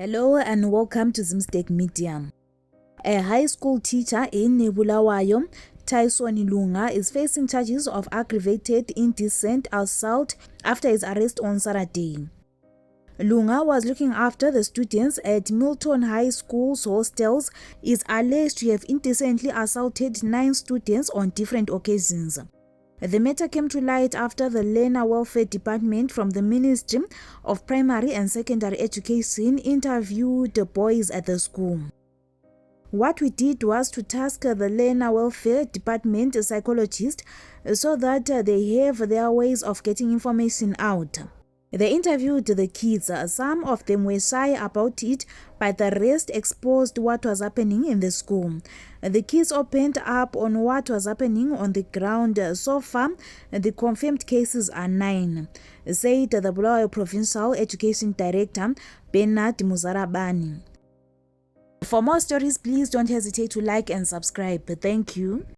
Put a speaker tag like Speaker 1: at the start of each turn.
Speaker 1: Hello and welcome to Zimstek Media. A high school teacher in Bulawayo, Tyson Lunga, is facing charges of aggravated indecent assault after his arrest on Saturday. Lunga was looking after the students at Milton High School's hostels, is alleged to have indecently assaulted 9 students on different occasions. The matter came to light after the Learner Welfare Department from the Ministry of Primary and Secondary Education interviewed the boys at the school. What we did was to task the Learner Welfare Department psychologist so that they have their ways of getting information out. They interviewed the kids. Some of them were shy about it, but the rest exposed what was happening in the school. The kids opened up on what was happening on the ground. So far, the confirmed cases are 9, said the Bulawayo Provincial Education Director, Bernard Muzarabani. For more stories, please don't hesitate to like and subscribe. Thank you.